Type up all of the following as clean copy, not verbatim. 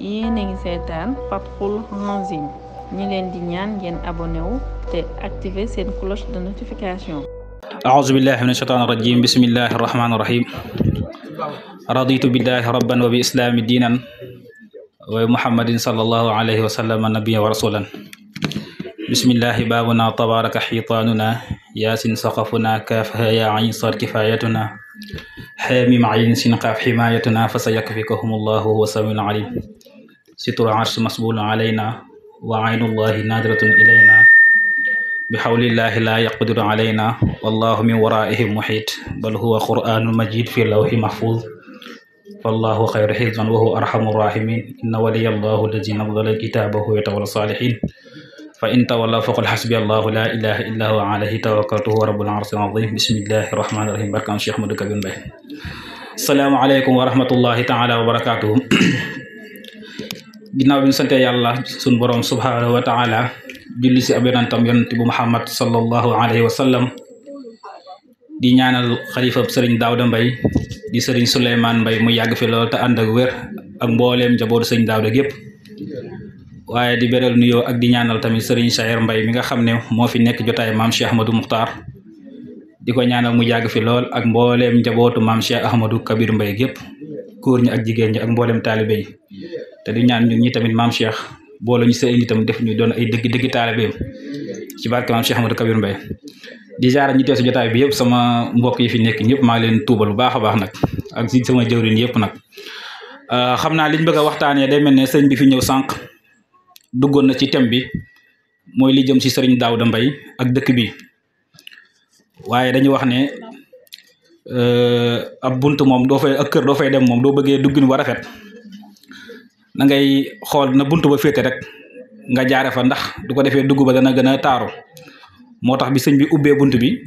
yéen a ngi seetaan Fathul Manzil ñi leen di ñaan ngeen abonné wu te activer seen cloche de notification. أعوذ بالله من الشيطان الرجيم بسم الله الرحمن الرحيم رضيت بالله ربا وبإسلام دينا ومحمد صلى الله عليه وسلم نبيا ورسولا بسم الله بابنا تبارك حيطاننا ياسين سقفنا كافها يا عين صار كفايتنا حامي معين سنقاف حمايتنا فسيكفيكهم الله هو السميع العليم ستر عرش مسبول علينا وعين الله نادرة إلينا بحول الله لا يقدر علينا والله من ورائهم محيط بل هو قرآن مجيد في لوح محفوظ فالله خير حفظا وهو أرحم الراحمين إن ولي الله الذي نزل كتابه يتولى الصالحين فإن تولوا فقل حسبي الله لا إله إلا هو عليه توكلت هو رب العرش العظيم بسم الله الرحمن الرحيم barkan Cheikh Modou Kabir Mbaye السلام عليكم ورحمة الله تعالى وبركاته ginnaaw bi ñu sante yàlla sunu borom subhanahu wa taala julli si ab yonentam yonent bu Muhammad sallallahu alayhi wa sallam di ñaanal xalifa sëriñ Daouda Mbaye di sëriñ Souleymane Mbaye mu yàgg fi lool te ànd ak wér ak mbooleem njabootu sëriñ Daouda gépp waaye di beral nuyoo ak di ñaanal tamit sëriñ Sayer Mbaye mi nga xam ne moo fi nekk jotaay maam Cheikh Ahmadou Muxtaar di ko ñaanal mu yàgg fi lool ak mbooleem njabootu maam Cheikh Ahmadou Kabir Mbaye gépp góor ñi ak jigéen ñi ak mbooleem taalibe yi te di ñaan ñun ñi tamit maam Cheikh boole ñu seen itam def ñu doon ay dëgg taalibeem ci barke maam Cheikh Ahmadou Kabir Mbaye di jaar ñi teew si jotaay bi yëpp sama mbokk yi fi nekk ñëpp maa ngi leen tuubal bu baax a baax nag ak si sama jëwriñ yëpp nag xam naa liñ bëgg a waxtaanee day mel ne sëriñ bi fi ñëw sànq duggoon na ci thème bi mooy li jëm si sëriñ Daouda Mbaye ak dëkk bi waaye dañuy wax ne ab bunt moom doo fay ak kër doo fay dem moom doo bëggee duggin wa rafet na ngay xool na bunt ba féete rek nga jaare fa ndax du ko defee dugg ba dana gën a taaru moo tax bi sëñ bi ubbee bunt bi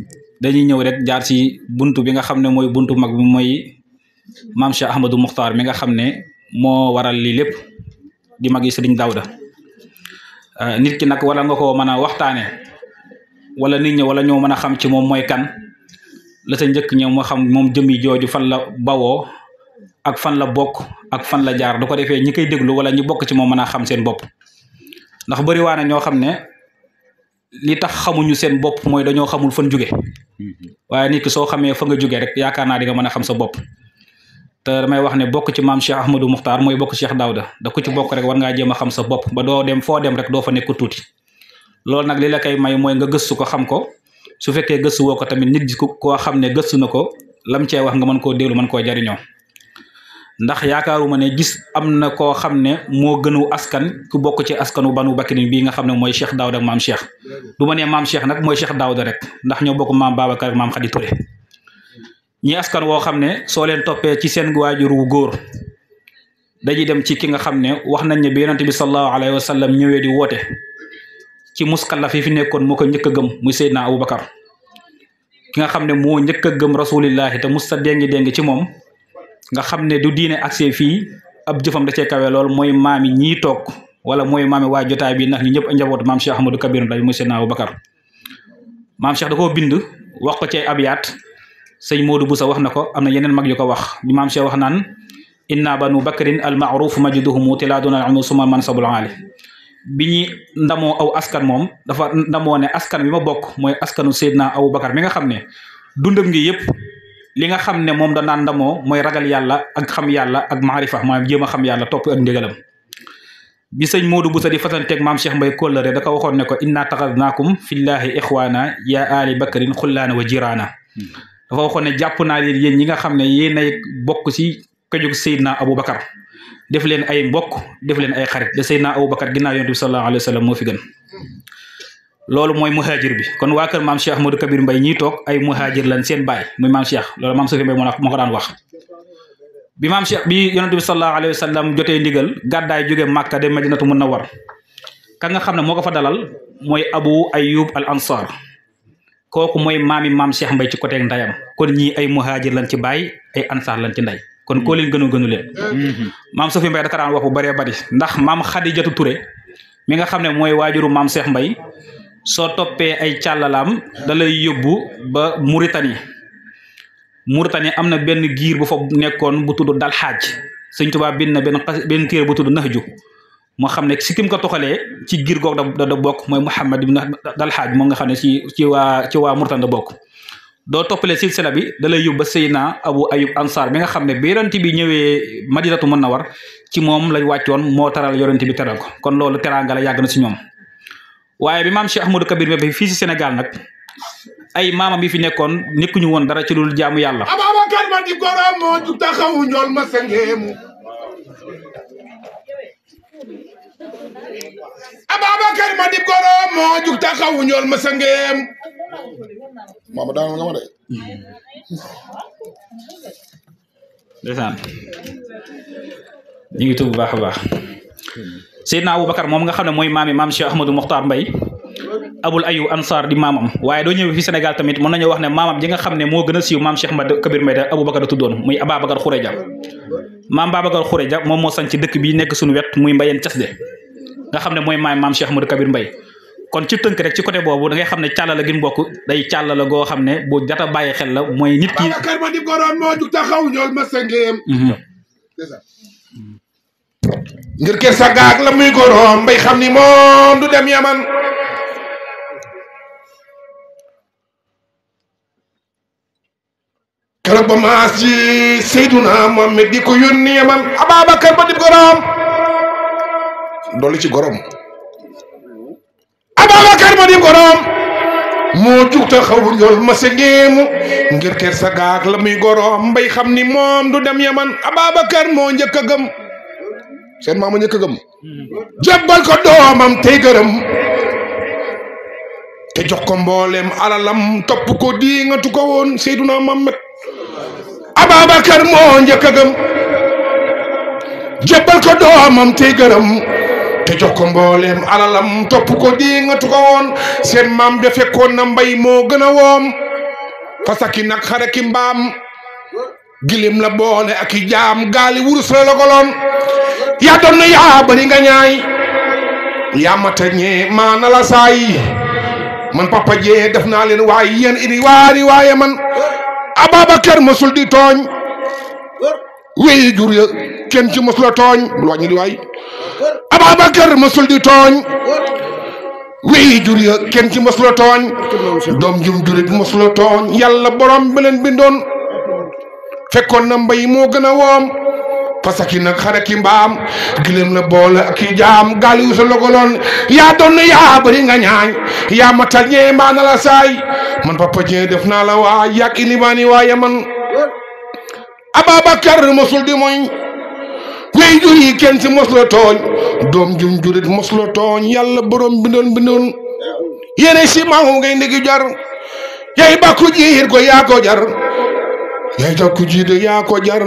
dañuy ñëw rek jaar ci bunt bi nga xam ne mooy buntu mag bi mooy maam Cheikh Ahmadou Muxtaar mi nga xam ne moo waral lii lépp di mag yi sëriñ Daouda nit ki nag wala nga ko mën a waxtaane wala nit ñi wala ñoo mën a xam ci moom mooy kan la sa njëkk ñëw moo xam moom jëmmi jooju fan la bawoo ak fan la bokk ak fan la jaar du ko defee ñi koy déglu wala ñi bokk ci moom mën a xam seen bopp ndax bëri waa na ñoo xam ne li tax xamuñu seen bopp mooy dañoo xamul fan jóge waaye nit ki soo xamee fa nga jóge rek yaakaar naa di nga mën a xam sa bopp te damay wax ne bokk ci maam Cheikh Ahmadou Muxtaar mooy bokk Cheikh Daouda da ko ci bokk rek war ngaa jéem a xam sa bopp ba doo dem foo dem rek doo fa nekk tuuti loolu nag li la koy may mooy nga gëstu ko xam ko su fekkee gëstu woo ko tamit nit koo xam ne gëstu na ko lam cee wax nga mën koo déglu mën koo jariñoo ndax yaakaaruma ne gis am na koo xam ne moo gënu askan ku bokk ci askanu Banu Bakrin bii nga xam ne mooy Cheikh Daouda ak maam Cheikh du ma ne maam Cheikh nag mooy Cheikh Daouda rek ndax ñoo bokk maam Babacar ak maam Khady Touré ñi askan woo xam ne soo leen toppee ci seen waajur wu góor dañuy dem ci ki nga xam ne wax nañ ne bi yonent bi sallallahu alayhi wa sallam ñëwee di woote ci muskallaf yi fi nekkoon moo ko njëkk a gëm muy Seydina Aboubacar ki nga xam ne moo njëkk a gëm rasulillahi te musta déngi ci moom nga xam ne du diine accès fii ab jëfam da cee kawe lool mooy maami ñii toog wala mooy maami waa jotaay bi ndax ñu ñëpp a njaboot maam Cheikh Ahmadou Kabir Mbaye muy Seydina Aboubacar maam Cheikh da koo bind wax ko ci abiyaat sëñ Modou Boussa wax na ko am na yeneen mag yu ko wax bi maam Cheikh wax naan inna banu bakrin al ma'ruf majduhum tilaaduna al suma mansabul ali bi ñi ndamoo aw askan moom dafa ndamoo ne askan bi ma bokk mooy askanu Seydina Aboubacar mi nga xam ne dundam ngi yëpp li nga xam ne moom da naan ndamoo mooy ragal yàlla ak xam yàlla ak maarifa maanaam jéem a xam yàlla topp ak ndigalam bi sëñ Modou Boussa di fasanteeg maam Cheikh Mbaye kóllëre da ko waxoon ne ko inna taxadnaakum fillahi ixwaana ya ali bakrin xullaana wa jiraana dafa waxoon ne jàpp naa leen yéen ñi nga xam ne yéen ay bokk si kajug Seydina Aboubacar def leen ay mbokk def leen ay xarit de Seydina Aboubacar ginnaaw yonent bi sallallahu alayhi wa sallam moo fi gën loolu mooy muhaajir bi kon waa kër maam Cheikh Ahmadou Kabir Mbaye ñii toog ay muhaajir lan seen baay muy maam Cheikh loolu maam Sofi Mbaye moo ko daan wax bi maam Cheikh bi yonent bi sallallahu alayhi wa sallam jotee ndigal gàddaay jóge Màkka de Madinatu Munawwar ka nga xam ne moo ko fa dalal mooy Abu Ayyub al Ansar kooku mooy maami maam Cheikh Mbaye ci côté ndayam kon ñii ay muhaajir lan ci baay ay ansaar lan ci nday kon koo leen gënu leen maam Sofi Mbaye daka daan wax bu bëree bëri ndax maam Khadijatu Touré mi nga xam ne mooy waajuru maam Cheikh Mbaye soo toppee ay càllalaam da lay yóbbu ba Mauritanie am na benn giir bu fa nekkoon bu tudd dal xaaj sëñ Tuubaa bind na benn téere bu tudd Nahju moo xam ne si kim ko toxalee ci giir goog da bokk mooy Muhammad ibn Dalxaaj moom nga xam ne ci waa Murtan da bokk doo toppalee silsila bi da lay yóbbu ba Seydina Abu Ayub Ansar bi nga xam ne bi yonent bi ñëwee Madinatu Munawwar ci moom lañ wàccoon moo taral yonent bi teral ko kon loolu teraanga la yàgg na si ñoom waaye bi maam Cheikh Ahmadou Kabir Mbaye fii si Sénégal nag ay maamam yi fi nekkoon nekkuñu woon dara ci lu jaamu yàlla. Ababacar ma di gorom moo jug taxawu ñool ma sengeemu Ababacar ma di gorom moo jug taxawu ñool ma sengeemu mama daan nga ma de ndeysaan ñu ngi tudd bu baax a baax Seydina Aboubacar moom nga xam ne mooy maam Cheikh Ahmadou Mokhtar Mbaye Abul Ayub Ansar di maamam waaye doo ñëwee fi Sénégal tamit mën nañoo wax ne maamam ji nga xam ne moo gën a siiw maam Cheikh Ahmadou Kabir Mbaye da Aboubacar da tuddoon muy Ababacar Khourédia maam Babacar Khourédia moom moo sañ ci dëkk bi nekk suñu wet muy Mbayeen Casde nga xam ne mooy maam Cheikh Ahmadou Kabir Mbaye kon ci tënk rek ci côté boobu da ngay xam ne càllala gi mu bokk day càllala goo xam ne bu jata bàyyi xel la mooy nit ki Ababacar ma di gorom moo jug taxawu ñool ma sengeem ngir ker sa gaag la muy gorom mbay xam ni moom du dem Yaman keroog ba maas ji Seyduna Muhammad di ko yónni Yaman Ababacar ma di gorom dolli ci gorom Ababacar ma di gorom moo jug taxawu ñool ma sengeemu ngir ker sa gaag la muy gorom mbay xam ni moom du dem Yaman Ababacar moo njëkk a gëm seen maama njëkk a gëm jébbal ko doomam tey gërëm te jox ko mboolem alalam topp ko di nga tu ko woon Seyduna Muhammad Ababacar moo njëkk a gëm jébbal ko doomam tey gërëm te jox ko mboolem alalam topp ko di nga tu ko woon seen maam ja fekkoon na mbay moo gën a woom fasaki nag xare ki mbaam gilim la boole ak i jaam gaali wurus la logoloon yaa doon na yaa bari nga ñaay yaa mata ñee maana la saay man papa jee def naa leen waaye yéen ini waaye man Ababacar mosul di tooñ wéyi jur ya kenn ci mosul a tooñ bul wàññi di waay Ababacar mosul di tooñ wéyi jur ya kenn ci mosul a tooñ doom jum jurit mosul a tooñ yàlla borom bi leen bindoon fekkoon na mbay moo gën a woom parce que nag xare ki mbaam gileem la boole ak i jaam gaal yu sa logoloon yaa doon yaa bëri nga ñaañ yaa matal ñee mbaa na la saay man papa ñee def naa la waa yàgg ilimaani waaye man Ababacar mosul di moñ wey jur yi kenn si mos la tooñ doom jum jurit mos la tooñ yàlla borom bindoon yéene si maamu ngay ndigi jar yaay bàkku jiir ko yaa ko jar yaay jàkku jiir yaa ko jar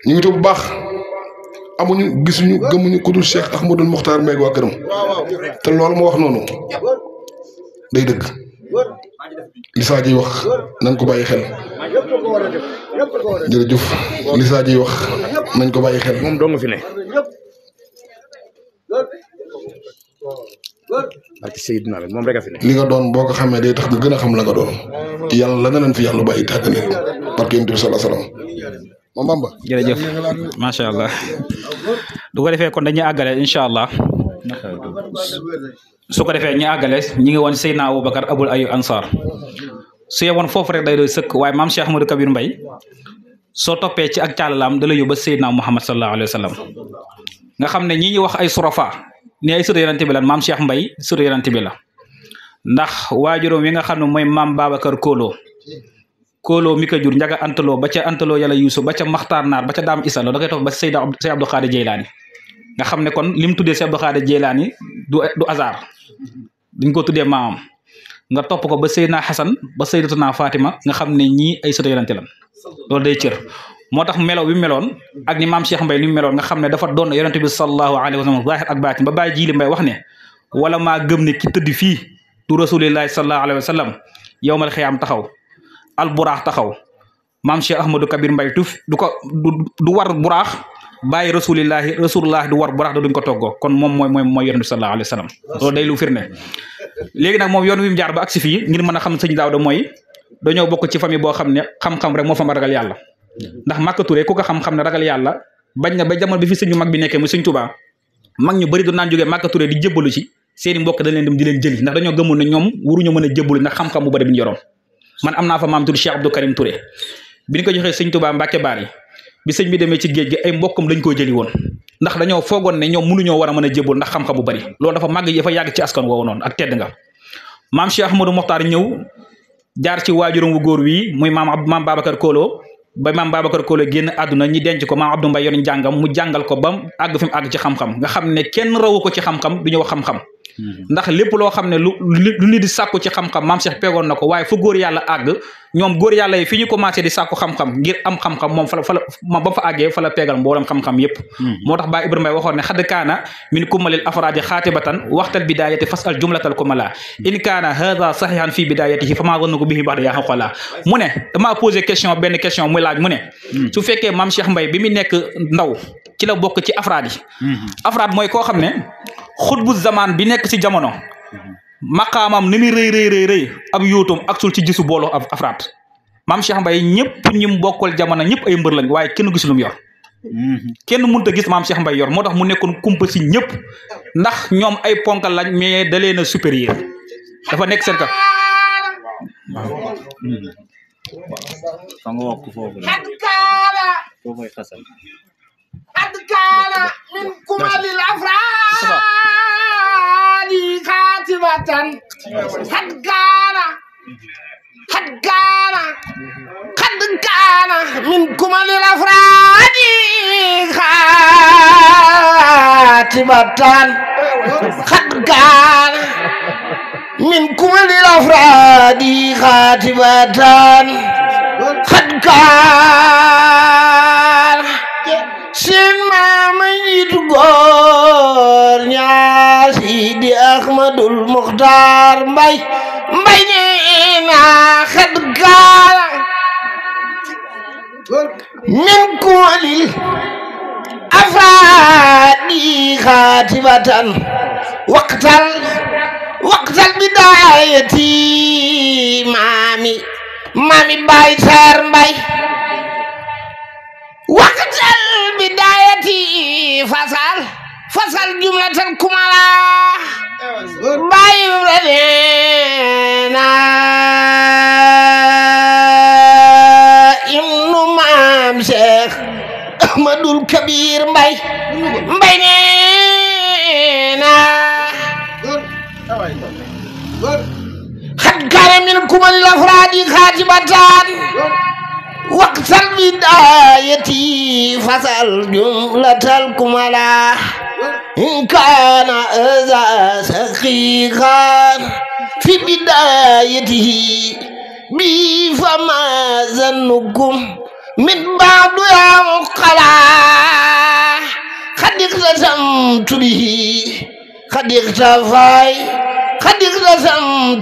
ñu ngi toog bu baax amuñu gisuñu gëmuñu ku dul Cheikh Ahmadou Mokhtar Mbaye waa këram te loolu ma wax noonu day dëgg li saa ji wax nañ ko bàyyi xel jërëjëf li saa ji wax nañ ko bàyyi xel moom doo nga fi ne ak Seydina moom rek a fi ne li nga doon boo ko xamee day tax nga gën a xam la nga doon yàlla la nga leen fi yàlla bàyyi tàggale barke Yonent bi sallallahu alayhi wasallam moom Bamba jërëjëf macha allah du ko defee kon dañuy àggale incha allah su ko defee ñu àggale ñi ngi woon Seydina Aboubacar Abul Ayub Ansar su yewoon foofu rek day doy sëkk waaye maam Cheikh Ahmadou Kabir Mbaye soo toppee ci ak càllalaam da la yóbba Seydina Muhammad sallallahu alayhi wa sallam nga xam ne ñi ñuy wax ay surafa ni ay sëtu yonent bi la maam Cheikh Mbaye sëtu yonent bi la ndax waajuróom wi nga xam ne mooy maam Babacar Kolo mi ko jur njaga antaloo ba ca antaloo yàlla Yuusuf ba ca Maxtaar Naar ba ca Daam Isa Lo da koy topp ba Seydi Abdou Khadir Jeylaani nga xam ne kon lim tuddee Seydi Abdou Khadir Jeylaani du hasard duñ ko tuddee maamam nga topp ko ba Seydina Xasan ba Seydatuna Fatima nga xam ne ñii ay sëtu yonente lan loolu day cër moo tax melo bi meloon ak ni maam Cheikh Mbaye li mu meloon nga xam ne dafa doon yonente bi sallallahu alayhi wa sallam zahir ak baatin ba bàyyi Jiili Mbaye wax ne wala maa gëm ne ki tëdd fii du rasulillahi sallallahu alayhi wa sallam yowmal xiyaam taxaw alburaax taxaw maam Cheikh Ahmadou Kabir Mbaye tuf du war buraax bàyyi rasulullah du war buraax da duñ ko toggoo kon moom mooy yonent bi sallallahu alayhi wa sallam loolu day lu firnde léegi nag moom yoon wi mu jaar ba agsi fii ngir mën a xam sëñ Daawda mooy dañoo bokk ci famille boo xam ne xam-xam rek moo fa ragal yàlla ndax Màkka Touré ku ko xam-xam ne ragal yàlla bañ na ba jamono bi fi sëñ mag bi nekkee mu sëñ Tuubaa mag ñu bëri doon naan jógee Màkka Touré di jébbalu ci seeni mbokk dañ leen dem di leen jëli ndax dañoo gëmoon ne ñoom waruñu mën a jébbalu ndax xam-xam bu bëri bi ñu yoroon man am naa fa maam tudd Cheikh Abdou Karim Touré bi ñu ko joxee sëñ Tuubaa Mbàkke Baari bi sëñ bi demee ci géej gi ay mbokkam lañ koo jëli woon ndax dañoo foogoon ne ñoom mënuñoo war a mën a jébbalu ndax xam-xam bu bëri loolu dafa màgg dafa yàgg ci askan woowu noonu ak tedd nga maam Cheikh Ahmadou Mokhtar ñëw jaar ci waajuram wu góor wi muy maam Babacar Kolo ba maam Babacar Kolo génn àdduna ñi denc ko maam Abdou Mbaye yoon njàngam mu jàngal ko ba àgg fi mu àgg ci xam-xam nga xam ne kenn rawu ko ci xam-xam du ñu wax xam-xam ndax lépp loo xam ne lu nit di sàkku ci xam-xam maam Cheikh pegoon na ko waaye fu góor yàlla àgg ñoom góor yàlla yi fi ñu commencé di sàkku xam-xam ngir am xam-xam moom fa ba fa àggee fa la pegal mboolem xam-xam yépp moo tax Baay Ibrahima waxoon ne xadd kaana min kumalil afraadi xaatibatan waxtal bidayati fasal jumlatal kumala in kaana hada saxihan fii bidayatihi fa maa wanna ko bihi baxda yaa xaqola mu ne damaa posé question benn question muy laaj mu ne su fekkee maam Cheikh Mbaye bi mu nekk ndaw ci la bokk ci afraad yi afraad mooy koo xam ne xutbu zaman bi nekk ci jamono maqaamam ni muy rëy ab yóotum ak sul ci gisu booloo ab afraad maam Cheikh Mbaye ñëpp ñi mu bokkal jamono ñëpp ay mbër lañ waaye kenn gisul mu yor kenn mënut a gis maam Cheikh Mbaye yor moo tax mu nekkoon kumpa si ñëpp ndax ñoom ay ponkal lañ mais da leen a supérieur dafa nekk seen ka قد كان من كمال الأفراد خاتمة قد كان من كمال الأفراد خاتمة قد كان من كمال الأفراد خاتمة قد كان seen maama jiitu góor ñaa Sidi Ahmadul Muxtaar Mbay nee na xad kaala min kumalil afaadi xaatibatan waqtal bidaayati maami Baay Saar Mbay waqtal bidayati fasal jumlatan kumala bayu redena ibnu maam Cheikh Ahmadul Kabir Mbay neena xad kaana min kumalil afraadi xaatibatan وقت البداية فصل جملة الكملا إن كان هذا سخيخا في بدايته بي فما ظنكم من بعد يا مقلا قد اقتسمت به قد اقتسمت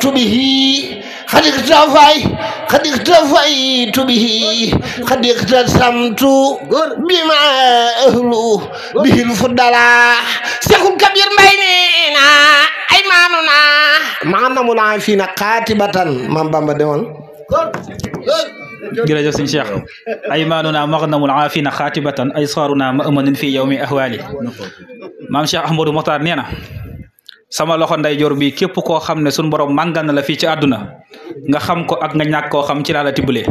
به قد اختفيت به قد اقتسمت بما أهله به الفضلاء شيخ الكبير بيننا أيماننا معنا منافين قاتبة من بامبا ديوان jërëjëf sëñ Cheikh aymaanuna maghnamul aafina xaatibatan aysaaruna ma'manin fi yawmi ahwali maam Cheikh Ahmadou Mokhtar nee na sama loxo ndeyjoor bi képp koo xam ne suñu borom màngal na la fii ci àdduna nga xam ko ak nga ñàkk koo xam ci laa la tibbalee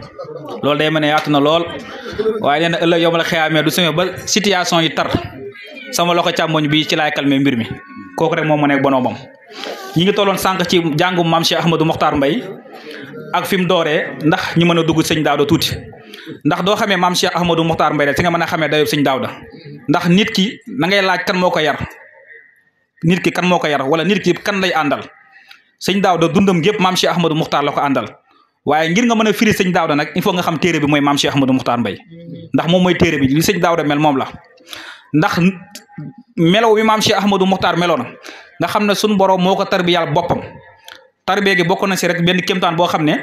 loolu day mel ne yaatu na lool waaye nee na ëllëg yow ma la xëyaamee du seme ba situation yi tar sama loxo càmmoñ bi ci laay calmer mbir mi kooku rek moom mu nekk bonoomam ñi ngi tolloon sànq ci jàngum maam Cheikh Ahmadou Mokhtar Mbaye ak fi mu dooree ndax ñu mën a dugg sëñ Daawda tuuti ndax doo xamee maam Cheikh Ahmadou Mokhtar Mbaye rek ci nga mën a xamee dayob sëñ Daawda ndax nit ki na ngay laaj kan moo ko yar nit ki kan moo ko yar wala nit ki kan lay àndal sëñ Daawda dundam gépp maam Cheikh Ahmadou Mokhtar la ko àndal waaye ngir nga mën a firi sëñ Daawda nag il faut nga xam téere bi mooy maam Cheikh Ahmadou Mokhtar Mbaye ndax moom mooy téere bi li sëñ Daawda mel moom la ndax melow bi maam Cheikh Ahmadou Mokhtar meloon nga xam ne suñu borom moo ko tarbiyal boppam tarbiya gi bokk na si rek benn kéemtaan boo xam ne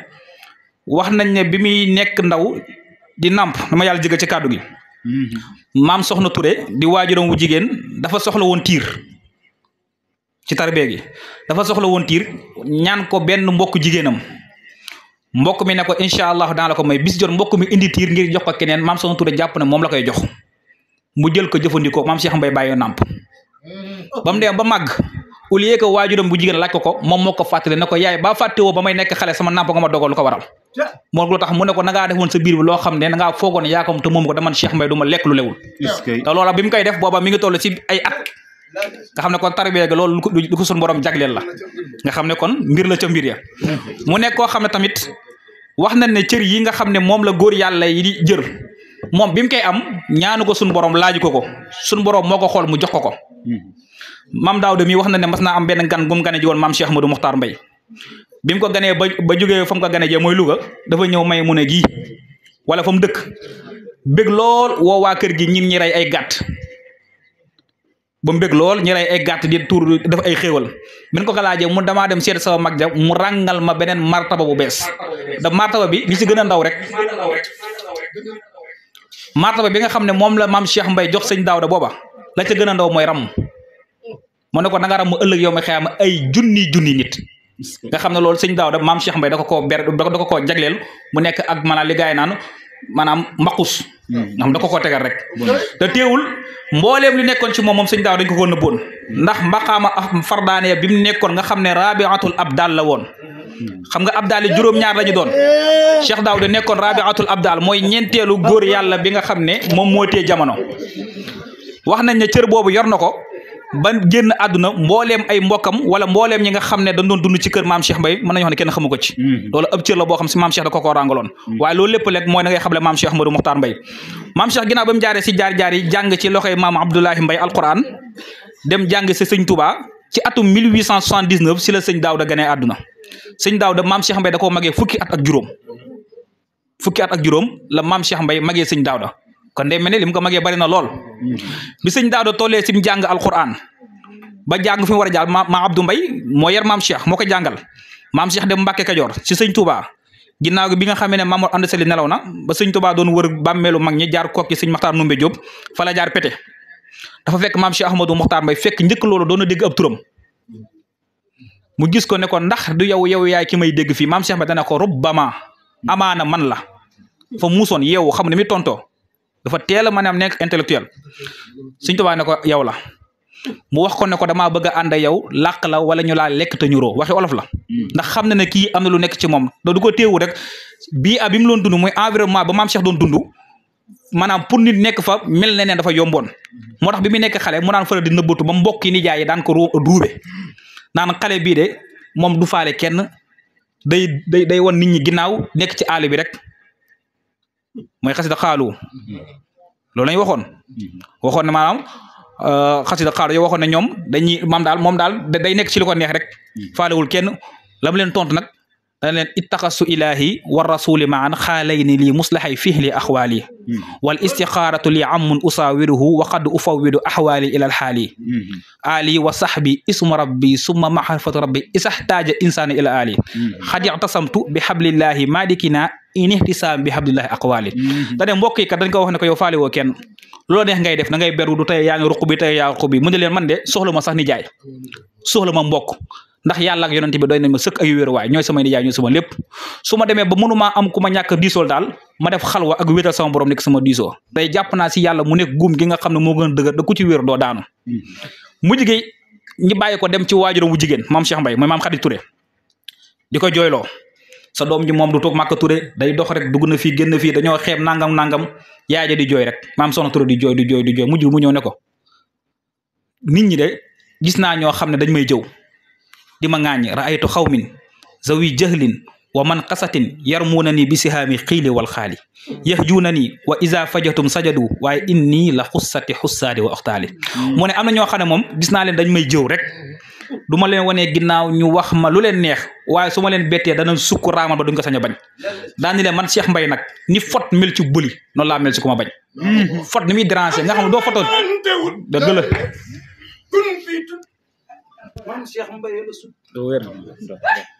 wax nañ ne bi muy nekk ndaw di nàmp dama yàlla jégal ci kàddu gi maam Soxna Touré di waajuram wu jigéen dafa soxla woon tiir ci tarbiya gi dafa soxla woon tiir ñaan ko benn mbokk jigéenam mbokk mi ne ko incha allah daan la ko may bis jot mbokk mi indi tiir ngir jox ko keneen maam Soxna Touré jàpp ne moom la koy jox mu jël ko jëfandikoo maam Cheikh Mbaye bàyyi nàmp ba mu dem ba màgg au lieu que waajuram bu jigéen laaj ko moom moo ko fàttali ne ko yaay ba fàttewoo ba may nekk xale sama nàmp nga ma dogal lu ko waral moo lu tax mu ne ko na ngaa defoon sa biir bi loo xam ne na ngaa foogoon yaa ko te moom ko daman Cheikh Mbaye du ma lekk lu lewul te loola bi mu koy def booba mi ngi toll ci ay at nga xam ne kon tarbiya ga loolu lu ko sun borom jagleel la nga xam ne kon mbir la ca mbir ya mu nekk koo xam ne tamit wax nañ ne cër yi nga xam ne moom la góor yàlla yi di jër moom bi mu koy am ñaanu ko sun borom laaju ko sun borom moo ko xool mu jox ko maam Daawda mi wax na ne mas naa am benn gan gum gane ji woon maam Cheikh Ahmadou Mokhtar Mbaye bi mu ko ganee ba jógee fa mu ko gane jee mooy Louga dafa ñëw may mu ne gii wala fa mu dëkk bég lool woo waa kër gi ñin ñi rey ay gàtt ba mu bég lool ñi rey ay gàtt di tuur def ay xéewal min ko laajee mu damaa dem seet sama mag ja mu ràngal ma beneen martaba bu bees da martaba bi li ci gën a ndaw rek martaba bi nga xam ne moom la maam Cheikh Mbaye jox sëñ Daawda booba la ca gën a ndaw mooy ram mu ne ko na nga ram mu ëllëg yow ma xëyama ay junni nit nga xam ne loolu sëñ Daawda maam Cheikh Mbaye da ko koo jagleel mu nekk ak maanaam li gaay naan maanaam mbaqus nga xam da ko koo tegal rek te teewul mbooleem li nekkoon ci moom sëñ Daawda dañ ko nëbboon ndax mbaqaama fardaane bi mu nekkoon nga xam ne rabiatul abdal la woon xam nga abdal yi juróom-ñaar lañu doon Cheikh Daawda nekkoon rabiatul abdal mooy ñeenteelu góor yàlla bi nga xam ne moom moo tee jamono wax nañ ne cër boobu yor na ko ba génn àdduna mbooleem ay mbokkam wala mbooleem ñi nga xam ne dañ doon dund ci kër maam Cheikh Mbaye mën nañu wax ne kenn xamu ko ci loolu ab cër la boo xam si maam Cheikh da ko ràngaloon waaye loolu lépp rek mooy na ngay xamle maam Cheikh Ahmadou Mokhtar Mbaye maam Cheikh ginnaaw ba mu jaaree si jaar-jaar yi jàng ci loxoy maam Abdoulahi Mbaye alquran dem jàng si sëñ Touba ci atum 1879 si la sëñ Daawda ganee àdduna sëñ Daawda maam Cheikh Mbaye da koo magee fukki at ak juróom la maam Cheikh Mbaye magee sëñ Daawda kon day mel ne li mu ko magee bari na lool bi sëñ Daawda tollee si mu jàng alquran ba jàng fi mu war a jàll ma Abdou Mbaye moo yar maam Cheikh moo ko jàngal maam Cheikh dem Mbàkke Kajoor si sëñ Touba ginnaaw gi bi nga xamee ne Mamour Anda Sali nelaw na ba sëñ Touba doon wër bàmmeelu mag ñi jaar kokki sëñ Maxtaar Numbe Jóob fa la jaar pété dafa fekk maam Cheikh Ahmadou Mokhtar Mbaye fekk njëkk loolu doon na dégg ab turam mu gis ko ne ko ndax du yow yaay ki may dégg fii maam Cheikh Mbaye dana ko rubbama amaana man la fa muusoon yeewu xam ne mi tontoo dafa teel a maanaam nekk intellectuel sëñ Touba ne ko yow la mu wax ko ne ko damaa bëgg a ànd yow làq la wala ñu laa lekk te ñuroo waxi olof la ndax xam na ne kii am na lu nekk ci moom du ko téewu rek bii bi mu loon dund mooy environnement ba maam Cheikh doon dund maanaam pour nit nekk fa mel ne neen dafa yomboon moo tax bi mu nekk xale mu naan fara di nëbbatu ba mbokki nijaay yi daan ko ruube naan xale bii de moom du faale kenn day won nit ñi ginnaaw nekk ci àll bi rek mooy xasida xaalu loolu lañ waxoon ne maanaam xasida xaalu yow waxoon ne ñoom dañuy moom daal day nekk ci lu ko neex rek faalewul kenn la mu leen tontu nag dana leen ittaqasu ilahi wa rasuli maan xaalayni lii muslahay fihli axwaali wal istixaaratu li amun usaawiruhu wa qad ufawwidu axwaali ila alxaali ali wa saxbi ismu rabbi summa mahrifatu rabbi isaxtaaja insaani ila ali xad ictasamtu bi xablillahi malikina in ihtisaam bi hablillahi aqwaali dane mbokk yi kat dañ ko wax ne ko yow faale woo kenn loolu neex ngay def da ngay beru du tey yaa ngi ruq bi tey yaa ruq bi mu ne leen man de soxla ma sax ni jaay soxla ma mbokk ndax yàlla ak yonent bi doy nañ ma sëkk ay wéeruwaay ñooy samay nijaay ñooy sama lépp su ma demee ba mënumaa am ku ma ñàkk diisool daal ma def xalwa ak wéetal sama borom nekk sama diisoo tey jàpp naa si yàlla mu nekk guum gi nga xam ne moo gën a dëgër da ku ci wéer doo daanu mujj gi ñi bàyyi ko dem ci waajuram wu jigéen maam Cheikh Mbaye mooy maam Khady Touré di ko jooyloo sa doom ji moom du toog Màkka Touré day dox rek dugg na fii génn fii dañoo xeeb nangam yaay ja di jooy rek maam Soxna Touré di jooy mujj mu ñëw ne ko nit ñi de gis naa ñoo xam ne dañ may jëw di ma ŋaañi raaytu xawmin zawi jahlin wa man qasatin yarmuuna ni bi sihaami xiili wal xaali yahjuuna ni wa isa fajatum sajadu waaye inni la xussati xussaadi wa oxtaali mu ne am na ñoo xam ne moom gis naa leen dañ may jëw rek du ma leen wanee ginnaaw ñu wax ma lu leen neex waaye su ma leen bettee dana sukk raamal ba duñ ko sañ a bañ daani leen man Cheikh Mbaye nag ni fot mel ci bëli noonu laa mel ci ku ma bañ fot ni muy déranger nga xam ne doo foto dëgg la man Cheikh Mbaye la sut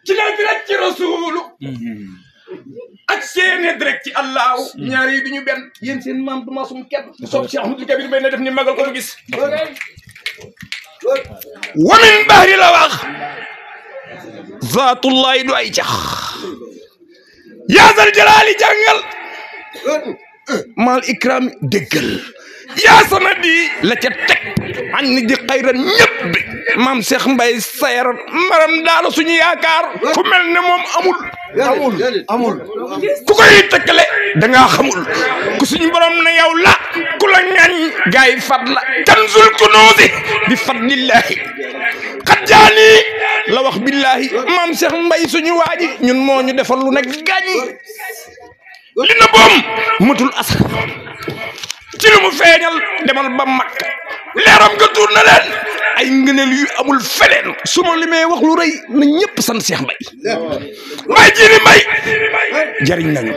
ci la direct ci rasulu ak seeni direct ci allahu ñaar yi duñu benn yéen seen maam du ma sum kenn soob Cheikh Ahmadou Kabir Mbaye na def ni magal ko mu gis wamin bahri la wax zaatullahi du ay cax yaasal jalaali jàngal maal ikram déggal yaa sanadi la ca teg añ ni di xayran ñëpp bi maam Cheikh Mbaye Sayer maram daala suñu yaakaar ku mel ne moom amul ku koy tëkkale da ngaa xamul ku suñu borom ne yow la ku la ngañ gaay fat la kanzul kunuuzi bi fadlillahi xajjaani la wax billahi maam Cheikh Mbaye suñu waaji ñun moo ñu defal lu ne gañ li na boom matul asar ci lu mu feeñal demal ba Makka leeram nga tuur na leen ay ngëneel yu amul feneen su ma li may wax lu rëy na ñëpp sant Cheikh Mbaye Mbaye Jili Mbaye jariñ nañu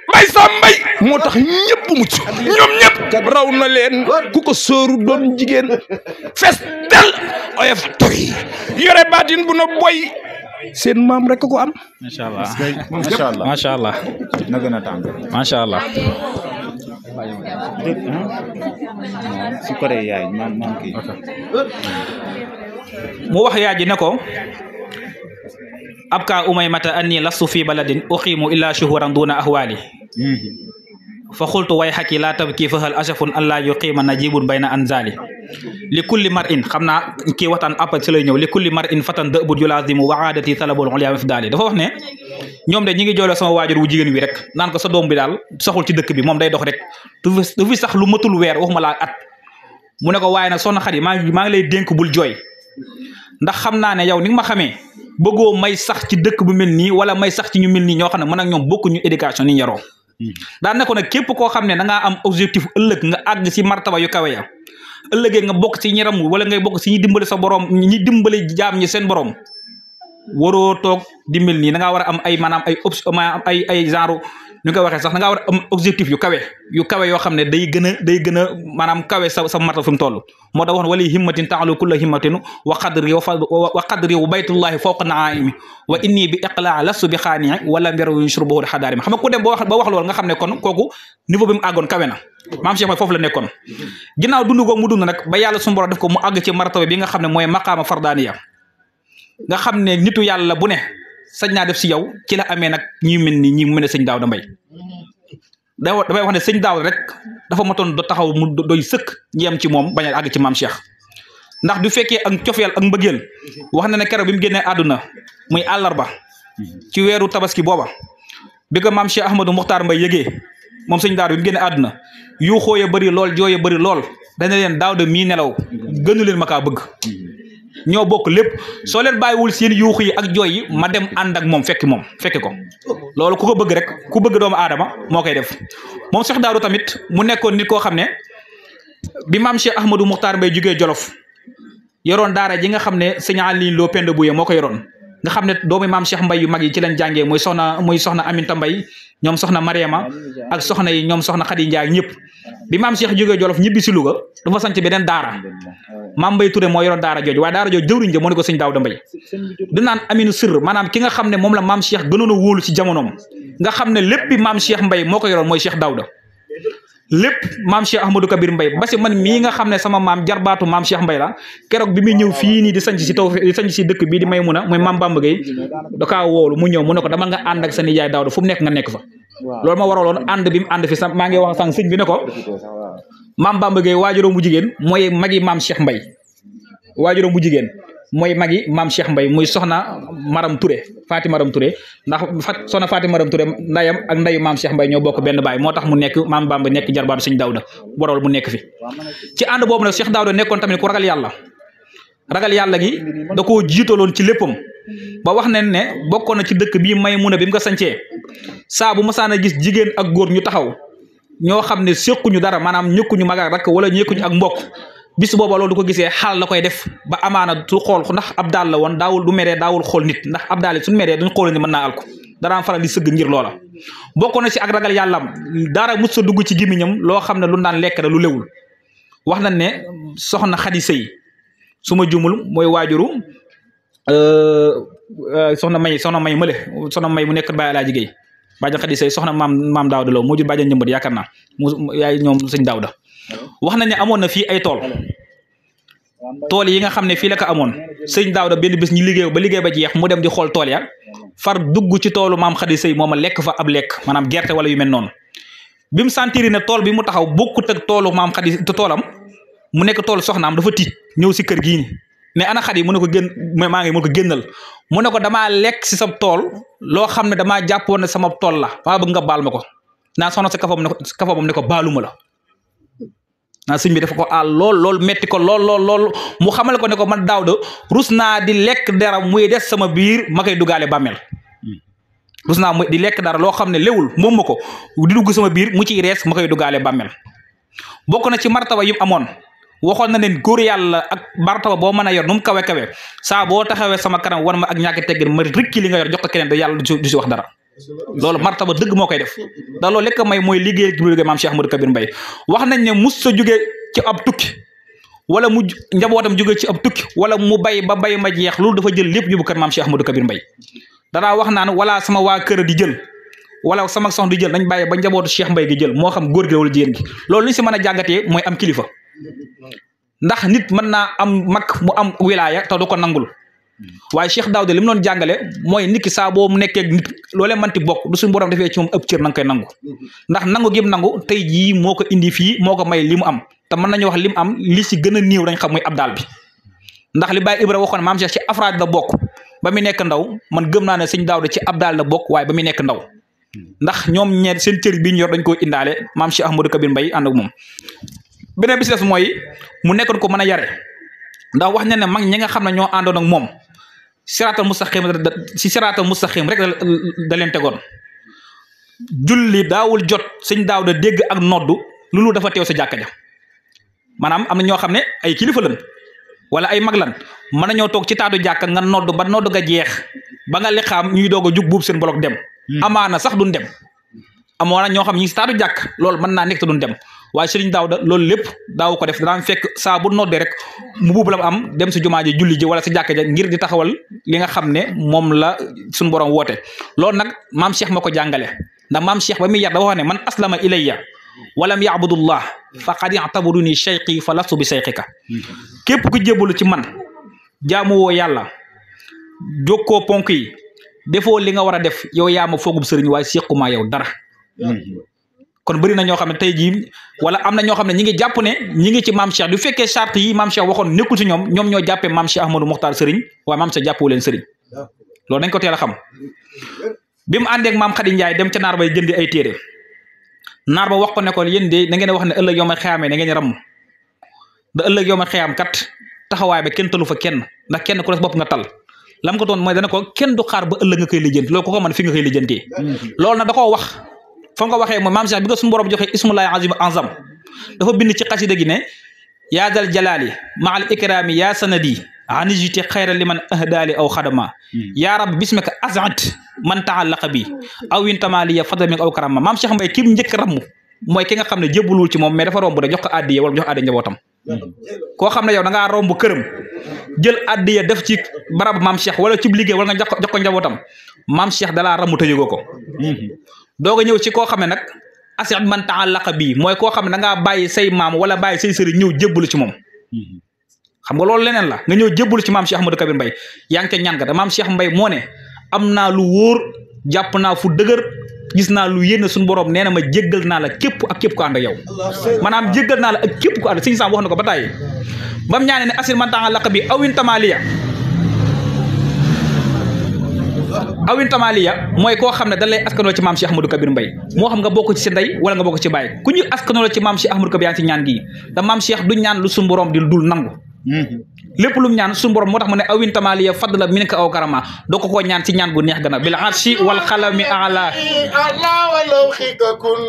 Mbaye Sam Mbaye moo tax ñëpp mucc ñoom ñëpp raw na leen ku ko sóoru doon jigéen fes del oyof toy yore baatin bu na boy seen maam rek ko am. macha allah macha allah na gën a tàng. macha allah. su ko dee yaay maam kii. mu wax yaay ji ne ko abka umaymata anni lastu fi baladin uqimu illa shuhuran duna ahwali fa xultu way xaki laa tabki fa hal asafun an laa yuqima najibun bayna anzali li kulli mar in xam naa kii waxtaan après si lay ñëw li kulli mar in fatan dëbut yulazimu wa aadati talabul ulya fi daali dafa wax ne ñoom de ñi ngi joole sama waajur wu jigéen wi rek naan ko sa doom bi daal soxul ci dëkk bi moom day dox rek du fi sax lu matul weer waxuma laa at mu ne ko waaye nag soxna Xadi maa ngi lay dénk bul jooy ndax xam naa ne yow ni nga ma xamee bëggoo may sax ci dëkk bu mel nii wala may sax ci ñu mel nii ñoo xam ne man ak ñoom bokkuñu éducation ni yaroo daan ne ko nag képp koo xam ne da ngaa am objectif ëllëg nga àgg si martaba yu kawe ya ëllëgee nga bokk ci ñi ram wala ngay bokk si ñi dimbale sa borom ñi dimbale jaam ñi seen borom waroo toog di mel nii da ngaa war a am ay maanaam ay genre ñu koy waxee sax da ngaa war a am objectif yu kawe yoo xam ne day gën a maanaam kawe sa martaba fi mu toll moo tax wax wali himmatin ta'alu kulla himmatin wa qadri wa baytullahi fawqa na'imi wa inni bi iqlaa lastu bi xaanii wala mbir yushrubuhu xadaari xam nga ku dem ba wax loolu nga xam ne kon kooku niveau bi mu àggoon kawe na maam Cheikh mooy foofu la nekkoon ginnaaw dund googu mu dund nag ba yàlla suñu borom def ko mu àgg ci martaba bi nga xam ne mooy maqaama fardaniya nga xam ne nitu yàlla bu ne sañ naa def si yow ci la amee nag ñi mel ni ñi mu mel ne sëñ Daawda Mbaye damay wax ne sëñ Daawda rek dafa matoon do taxaw mu doy sëkk ñi am ci moom bañ a àgg ci maam Cheikh ndax du fekkee ak cofeel ak mbëggeel wax na ne keroog bi mu génnee àdduna muy àllarba ci weeru tabaski booba bi ko maam Cheikh Ahmadou Muxtaar Mbaye yëgee moom sëñ Daawda bi mu génnee àdduna yu xooye bëri lool jooye bëri lool dana leen Daawda mii nelaw gënu leen ma kaa bëgg ñoo bokk lépp soo leen bàyyiwul seen yuuxu yi ak jooy yi ma dem ànd ak moom fekki ko loolu ku ko bëgg rek ku bëgg doomu aadama moo koy def moom Cheikh Daawda tamit mu nekkoon nit koo xam ne bi maam Cheikh Ahmadou Muxtaar Mbaye jugee Jolof yoroon daara ji nga xam ne sëñ Aliou Lo Penda Bouye moo ko yoroon nga xam ne doomu maam Cheikh Mbaye yu mag yi ci lañ jàngee muy soxna Aminta Mbaye ñoom soxna Mariama ak soxna yi ñoom soxna Khady Ndiaye ñëpp bi maam Cheikh jógee Jolof ñibbi si Louga dafa sanc beneen daara maam Mbaye Touré moo yoroon daara jooju waaye daara jooju jëwriñ ja moo ne ko sëñ Daawda Mbaye di naan Aminu Sirr maanaam ki nga xam ne moom la maam Cheikh gënoon a wóolu ci jamonoom nga xam ne lépp bi maam Cheikh Mbaye moo ko yoroon mooy Cheikh Daawda lépp maam Cheikh Ahmadou Kabir Mbaye ba si man mii nga xam ne sama maam jarbaatu maam Cheikh Mbaye la keroog bi muy ñëw fii nii di sanc si dëkk bii di Maymuna mooy maam Bamba Gueye da kaa woolu mu ñëw mu ne ko dama nga ànd ak sa nijaay Daawda fu mu nekk nga nekk fa loolu ma waraloon ànd bi mu ànd fi sax maa ngi wax sànq sëñ bi ne ko maam Bamba Gueye waajuróom bu jigéen mooy magi maam Cheikh Mbaye waajuróom bu jigéen mooy magi maam Cheikh Mbaye muy soxna Maram Touré Faati Maram Touré ndax soxna Faati Maram Touré ndayam ak ndayu maam Cheikh Mbaye ñoo bokk benn baay moo tax mu nekk maam Bamba nekk jarbaatu sëñ Daawda waral mu nekk fi ci ànd boobu nag Cheikh Daawda nekkoon tamit ku ragal yàlla gi da koo jiitaloon ci léppam ba wax nañ ne bokkoon na ci dëkk bii Maymuna bi mu ko sancee saa bu masaan a gis jigéen ak góor ñu taxaw ñoo xam ne séquñu dara maanaam ñëkkuñu mag ak rakk wala ñëkkuñu ak mbokk bis booba loolu du ko gisee xaal la koy def ba amaana su xool ndax ab daal la woon daawul du meree daawul xool nit ndax ab daal suñu meree duñ xool ni mën naa alko danaan faral di sëgg ngir loola bokkoon na ci ak ragal yàllam dara mus sa dugg ci gémmiñam loo xam ne lu daan lekk la lu lewul wax nañ ne soxna Xadi Sëy su ma jumul mooy waajuru soxna may mu nekk Baye Alaaji Géey bàjjan Xadi Sëy soxna maam Daawda Lo moo jur bàjjan njëmbat yaakaar naa mu yaay ñoom sëñ Daawda wax nañ ne amoon na fii ay tool yi nga xam ne fii la ko amoon sëñ Daawda benn bés ñu liggéey ba jeex mu dem di xool tool ya far dugg ci toolu maam Khady Seye mooma lekk fa ab lekk maanaam gerte wala yu mel noonu bi mu sentir ne tool bi mu taxaw bokkut ak toolu maam Khady te toolam mu nekk toolu soxnaam dafa tiit ñëw si kër gii ne ana Khady mu ne ko génn maa ngi mu ne ko génnal mu ne ko damaa lekk si sa tool loo xam ne damaa jàppoon ne sama tool la waa bëgg nga baal ma ko naa soxna sa kafoom ne ko baaluma la naa sëñ bi dafa ko aal lool metti ko lool mu xamal ko ne ko man Daawda rus naa di lekk dara muy des sama biir ma koy dugaale bàmmeel rus naa di lekk dara loo xam ne léwul moom ma ko di dugg sama biir mu ciy rees ma koy dugaale bàmmeel bokk na ci martaba yi amoon waxoon na leen góor yàlla ak martaba boo mën a yor nu mu kawe saa boo taxawee sama kanam war ma ak ñàkk teggin ma rikki li nga yor jox ko keneen da yàlla du si wax dara loolu martaba dëgg moo koy def da loolu lekk may mooy liggéey gi maam Cheikh Ahmadou Kabir Mbaye wax nañ ne mus sa jóge ci ab tukki wala mu njabootam jóge ci ab tukki wala mu bay ba bay ma jeex loolu dafa jël lépp yóbbu kër maam Cheikh Ahmadou Kabir Mbaye danaa wax naan wala sama waa kër di jël wala sama soxna di jël nañ bàyyi ba njabootu Cheikh Mbaye gi jël moo xam góor gi wala jigéen gi loolu li si mën a jàngatee mooy am kilifa ndax nit mën naa am mag mu am wilaya te du ko nangul waaye Cheikh Daouda li mu doon jàngale mooy nit ki saa boo mu nekkee nit loolee manti bokk du suñu borom defee ci moom ëpp cër na nga koy nangu ndax nangu gi mu nangu tey jii moo ko indi fii moo ko may li mu am te mën nañu wax li mu am li si gën a néew dañ xam muy abdal bi ndax li Baye Ibra waxoon maam Cheikh ci afraad la bokk ba mu nekk ndaw man gëm naa ne sëñ Daouda ci abdal la bokk waaye ba mu nekk ndaw ndax ñoom ñeent seen cër bi ñu yor dañ koo indaale maam Cheikh Ahmadou Kabir Mbaye ànd ak moom beneen bis des mooy mu nekkoon ko mën a yare ndax wax na ne mag ñi nga xam ne ñoo àndoon ak moom siraatal mustaqim rek da leen tegoon julli daawul jot sëñ Daouda dégg ak noddu loolu dafa teew sa jàkka ja maanaam am na ñoo xam ne ay kilifa lan wala ay mag lan mën nañoo toog ci taatu jàkka nga noddu ba noddu nga jeex ba nga liqaam ñuy doog a jug buub seen bolok dem amaana sax duñ dem amoon na ñoo xam ñi ngi si taatu jàkk loolu mën naa nekk te duñ dem waaye sëriñ Daouda loolu lépp daaw ko def daan fekk saa bu noddee rek mu buub la mu am dem si jumaa ji julli ji wala si jàkka ja ngir di taxawal li nga xam ne moom la suñu borom woote loolu nag maam Cheikh ma ko jàngale ndax maam Cheikh ba muy yar dafa wax ne man aslama ilayya walam yaabudullah faqad i'tabaduni shayqi fa lastu bi shayqika képp ku jébbalu ci man jaamu woo yàlla jokkoo ponk yi defoo li nga war a def yow yaa ma foogub sëriñ waaye séqumaa yow dara kon bëri na ñoo xam ne tey jii wala am na ñoo xam ne ñi ngi jàpp ne ñi ngi ci maam Cheikh du fekkee charte yi maam Cheikh waxoon nekkul ci ñoom ñoo jàppee maam Cheikh Ahmadou Mokhtar sëriñ waaye maam Cheikh jàppewu leen sëriñ loolu dañ ko teel a xam bi mu àndeek maam Khady Ndiaye dem ca naar bay jëndi ay téere naar ba wax ko ne ko yéen de da ngeen wax ne ëllëg yow ma xeyaamee da ngeen ram da ëllëg yow ma xeyaam kat taxawaay ba kenn talu fa kenn ndax kenn ku des bopp nga tal lam ko doon mooy dana ko kenn du xaar ba ëllëg nga koy lijjanti loolu ko mën fi nga koy lijjantee loolu nag da koo wax fa nga waxee mooy maam Cheikh bi nga suñu borom joxe ismullahi azam dafa bind ci xasida gi ne yaa dal jalaali ma al ikrami yaa sanadi anijiti xayra liman ahdaali aw xadama yaa rab bismika azat man taallaqa bi aw intamaliya fadamik aw karama maam Cheikh Mbaye ki njëkk ramm mooy ki nga xam ne jébbalul ci moom mais dafa romb rek jox ko addiye wala jox addiye njabootam koo xam ne yow da ngaa romb këram jël addiye def ci barab maam Cheikh wala ci liggéey wala nga jox ko njabootam maam Cheikh dalaa ramm te yëgoo ko doog a ñëw ci koo xam ne nag asit man taallaqa bii mooy koo xam ne da ngaa bàyyi say maam wala bàyyi say sëriñ ñëw jébbalu ci moom xam nga loolu leneen la nga ñëw jébbalu ci maam Cheikh Ahmadou Kabir Mbaye yaa ngi ca ñaan ga da maam Cheikh Mbaye moo ne am naa lu wóor jàpp naa fu dëgër gis naa lu yénn suñu borom nee na ma jéggal naa la képp ak képp ko ànd ak yow maanaam jéggal naa la ak képp ko ànd sëñ Sam wax na ko ba tàyyi bam ñaane ne asit man taallaqa bii awin tamaliya mooy koo xam ne da lay askanoo ci maam Cheikh Ahmadou Kabir Mbaye moo xam nga bokk ci sa ndey wala nga bokk ci baay ku ñu askanoo ci maam Cheikh Ahmadou Kabir yaa ngi ci ñaan gii da maam Cheikh du ñaan lu suñu borom di dul nangu lépp lu mu ñaan suñu borom moo tax mu ne awin tamaliya fadla minka aw karama doo ko ñaan ci ñaan gu neex gana bil arshi wal xalami ala Allah walaw xikakun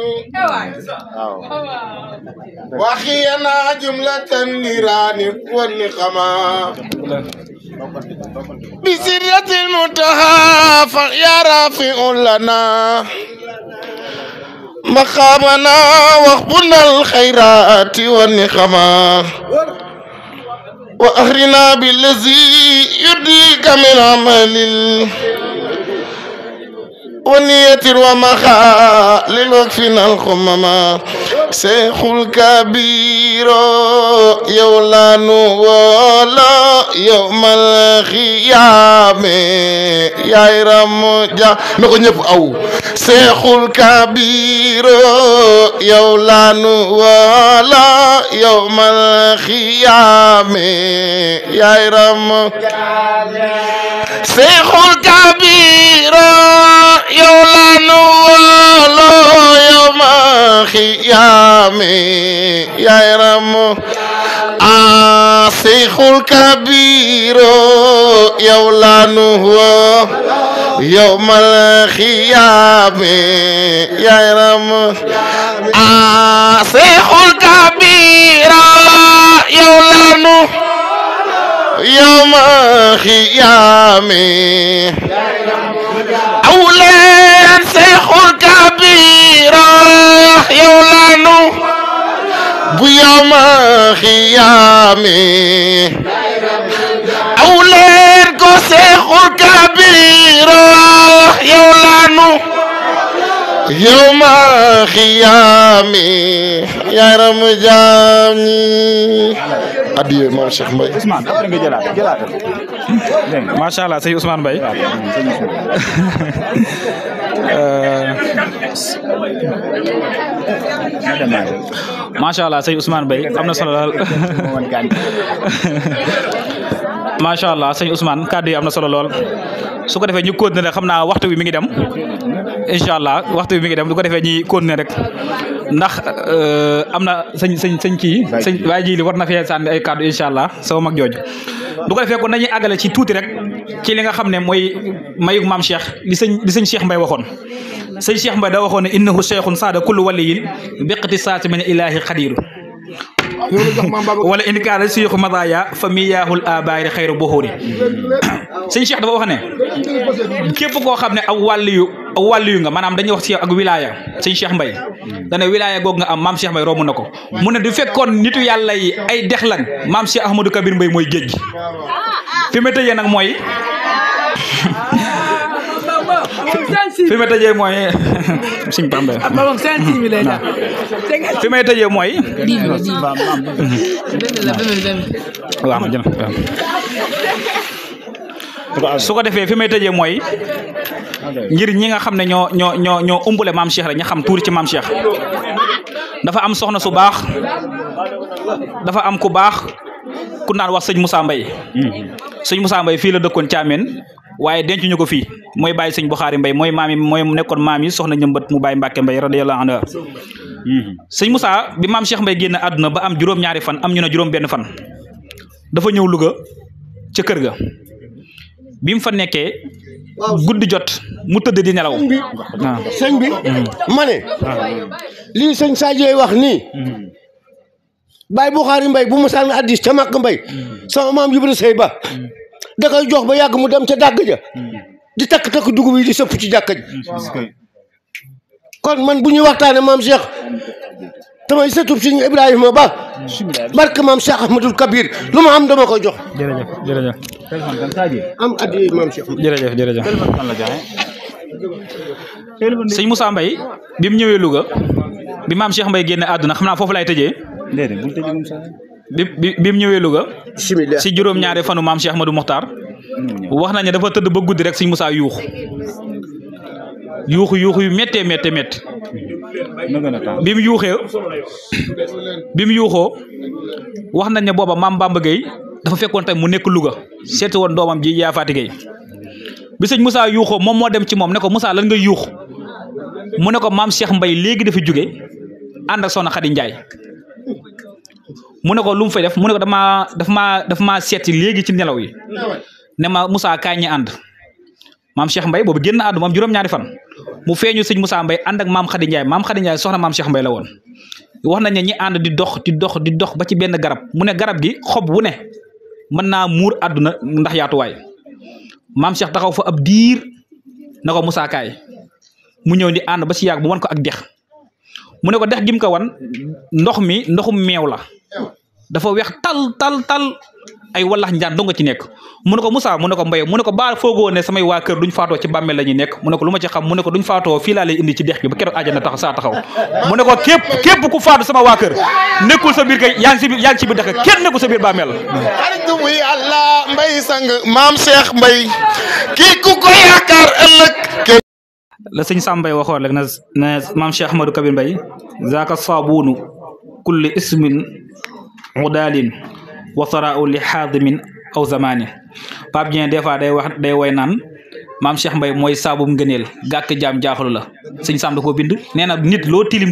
waxiyana jumlatan nirani wa niqama بسرة المنتهى فيا رافع لنا مقامنا واخبرنا الخيرات والنقما وأخرنا بالذي يرضيك من عمل ونية ومخال وكفنا الخمما شيخ الكبير يولان ولا يوم الخيام xiyaame yaay ram ja na ko ñëpp aw seexul kabir yow laanu wala yawmal xiyaame yaay ram seexul kabir yow laanu wala yawmal xiyaame yaay ram seexul kabir yow laanu yawmal xiyaame yaay ram seexul kabir yow laanu yawmal xiyaame awleen seexul kabir yow laanu bu yawmal xiyaame awleen ko seexul kabir yow laanu yawmal xiyaame yaay ram jaam ñi adieu maam Cheikh Mbaye Ousmane après nga jëlaat macha allah sëñ Ousmane Mbaye macha allah sëñ Ousmane Mbaye am na solo lool macha allah sëñ Ousmane kàddu yi am na solo lool su ko defee ñu continuer rek xam naa waxtu bi mi ngi dem incha allah waxtu bi mi ngi dem du ko defee ñuy continuer rek ndax am na sëñ kii sëñ waaye ji li war na fee sànni ay kàddu incha allah sama mag jooju du ko defee kon dañuy àggale ci tuuti rek ci li nga xam ne mooy mayug maam Cheikh li sëñ Cheikh Mbaye waxoon sëñ Cheikh Mbaye da waxoon ne innahu cheikhun saada kullu waliyin biqti saati min ilahi xadiru wala in kaana siyuxu madaya fa miyaahul abaari xayru buxuuri sëñ Cheikh dafa wax ne képp koo xam ne aw wàlliyu nga maanaam dañuy wax ci ak wilaya sëñ Cheikh Mbaye dana wilaya googu nga am maam Cheikh Mbaye romb na ko mu ne du fekkoon nitu yàlla yi ay dex lan maam Cheikh Ahmadou Kabir Mbaye mooy géej gi fi ma tëjee nag mooy fi may tëjee mooy sëñ Bamba fi may tëjee mooy waaw ma jël su ko defee fi may tëjee mooy ngir ñi nga xam ne ñoo umbule maam Cheikh rek ña xam tuuri ci maam Cheikh dafa am soxna su baax dafa am ku baax ku naan wax sëñ Moussa Mbaye sëñ Moussa Mbaye fii la dëkkoon Thiamène waaye denc ñu ko fii mooy bàyyi sëñ Buxaari Mbaye mooy maam yi mooy nekkoon maam yi soxna ñëmbat mu bàyyi Mbàkke Mbaye radiyallahu anha sëñ Moussa bi maam Cheikh Mbaye génn àdduna ba am juróom-ñaari fan am ñu ne juróom-benn fan dafa ñëw Louga ca kër ga bi mu fa nekkee guddi jot mu tëdd di nelaw sëñ bi ma ne lii sëñ Sadio wax nii Baye Buxaari Mbaye bu musaan addis ca Makka Mbaye sama maam Ibra Sey ba da koy jox ba yàgg mu dem ca dàgg ja di takk dugub yi di sëpp ci jàkka ji kon man bu ñuy waxtaane maam Cheikh damay sëtub Sëñ Ibrahima Ba barke maam Cheikh Ahmadul Kabir lu ma am dama koy jox. jërëjëf am addi maam Cheikh. jërëjëf sëñ Moussa Mbaye bi mu ñëwee Louga bi maam Cheikh Mbaye génne àdduna xam naa foofu lay tëjee bi mu ñëwee Louga si juróom-ñaari fanu maam Cheikh Ahmadou Mokhtar wax nañ ne dafa tëdd ba guddi rek sëñ Moussa yuuxu yu méttee bi mu yuuxoo wax nañ ne booba maam Bamba Gueye dafa fekkoon tamit mu nekk Louga seeti woon doomam ji yaa Faati Gueye bi sëñ Moussa yuuxoo moom moo dem ci moom ne ko Moussa lan nga yuux mu ne ko maam Cheikh Mbaye léegi dafa jóge ànd ak soxna Xadi Njaay mu ne ko lu mu fay def mu ne ko daf maa seeti léegi ci nelaw yi ne ma Moussa kaay ñi ànd maam Cheikh Mbaye boobu génn àddu moom juróom-ñaari fan mu feeñu sëñ Moussa Mbaye ànd ak maam Xadi Njaay soxna maam Cheikh Mbaye la woon wax nañ ne ñi ànd di dox ba ci benn garab mu ne garab gi xob wu ne mën naa muur àdduna ndax yaatuwaay maam Cheikh taxaw fa ab diir na ko Moussa kaay mu ñëw di ànd ba ci yàgg bu wan ko ak dex mu ne ko dex gim ko wan ndoxum meew la dafa weex tal ay wallax njaan do nga ci nekk mu ne ko Moussa mu ne ko Mbaye mu ne ko baa foogoo ne samay waa kër duñ faatoo ci bàmmeel la ñuy nekk mu ne ko lu ma ci xam mu ne ko duñ faatoo fii laa lay indi ci dex gi ba keroog àjjana tax saa taxaw mu ne ko képp ku faatu sama waa kër nekkul sa biir kay yaa ngi ci biir dex kenn nekkul sa biir bàmmeel xaritu muy Allah Mbaye sang maam Cheikh Mbaye kii ku ko yaakaar ëllëg la sëñ Sambay waxoon rek na maam Cheikh Ahmadou Kabir Mbaye zaaka saabunu kulli ismin udalin wa sara'u li xaadimin aw zamani Pape Dieng des fois day woy naan maam Cheikh Mbaye mooy saabum ngëneel gàkk jaam jaaxalu la sëñ Sam da koo bind nee na nit loo tilim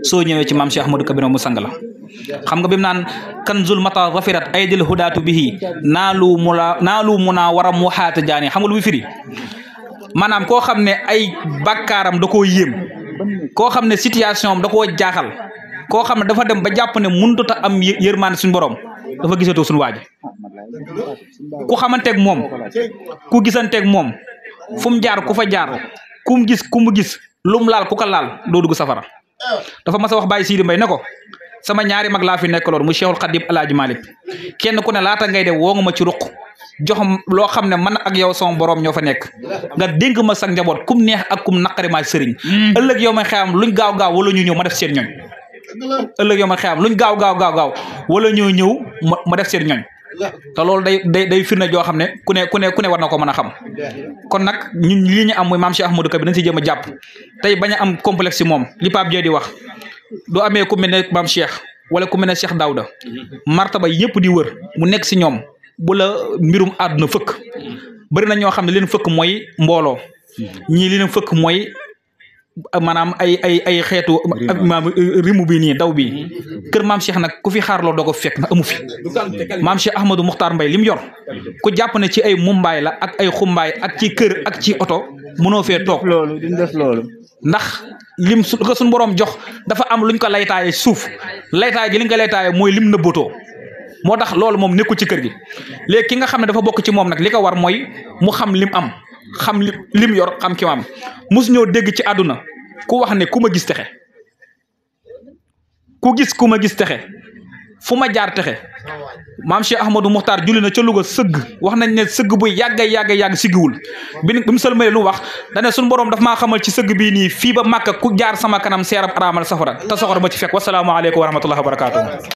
soo ñëwee ci maam Cheikh Ahmadou Kabir mu sang la xam nga bi mu naan kanzul mata zafirat aydil hudaatu bihi naalu muna war a mu xaata jaani xam nga lu muy firi maanaam koo xam ne ay bakkaaram da koo yéem koo xam ne situation am da koo jaaxal koo xam ne dafa dem ba jàpp ne mënut a am yërmaane suñu borom dafa gisatoo suñu waaji ku xamanteeg moom ku gisanteeg moom fu mu jaar ku fa jaar ku mu gis lu mu laal ku ko laal doo dugg safara dafa mas a wax Baye Sidi Mbaye ne ko sama ñaari mag laa fi nekkaloon mu Cheikhul Khadim Alaaji Malik kenn ku ne laata ngay de woo nga ma ci ruq jox loo xam ne man ak yow sama borom ñoo fa nekk nga dénk ma sax njaboot kum neex ak kum naqari maa sëriñ ëllëg yow ma xeyam luñ gaaw wala ñu ñëw ma def seen ñoñ ëllëg yow ma xeyam luñ gaaw wala ñoo ñëw ma def seen ñoñ te loolu day firnde joo xam ne ku ne war na ko mën a xam kon nag ñun lii ñu am muy maam Cheikh Ahmadou Kabir dañ si jéem a jàpp tey bañ a am complexe ci moom li Pape Dieng di wax du amee ku mel ne maam Cheikh wala ku mel ne Cheikh Daouda martaba yëpp di wër mu nekk si ñoom bu la mbirum àdduna fëkk bëri na ñoo xam ne leen fëkk mooy mbooloo ñii leen fëkk mooy maanaam ay xeetu maam rimu bi nii daw bi kër maam Cheikh nag ku fi xaarloo doo ko fekk na amu fi maam Cheikh Ahmadou Mokhtar Mbaye li mu yor ku jàpp ne ci ay mumbaay la ak ay xumbaay ak ci kër ak ci oto mënoo fee toog loolu duñ def loolu ndax lim su ko suñu borom jox dafa am luñ ko laytaaye suuf laytaay gi li nga laytaaye mooy lim nëbbatoo moo tax loolu moom nekkul ci kër gi léegi ki nga xam ne dafa bokk ci moom nag li ko war mooy mu xam lim am xam lim yor xam ki am mus ñoo dégg ci àdduna ku wax ne ku ma gis texe ku ma gis texe fu ma jaar texe maam Cheikh Ahmadou Mokhtar julli na ca Louga sëgg wax nañ ne sëgg buy yàgg siggiwul bi mu sëlmalee lu wax dane suñu borom daf maa xamal ci sëgg bii nii fii ba Màkka ku jaar sama kanam seerab araamal safara te safara ba ci fekk wasalaamaaleykum wa rahmatullahi wa barakaatu.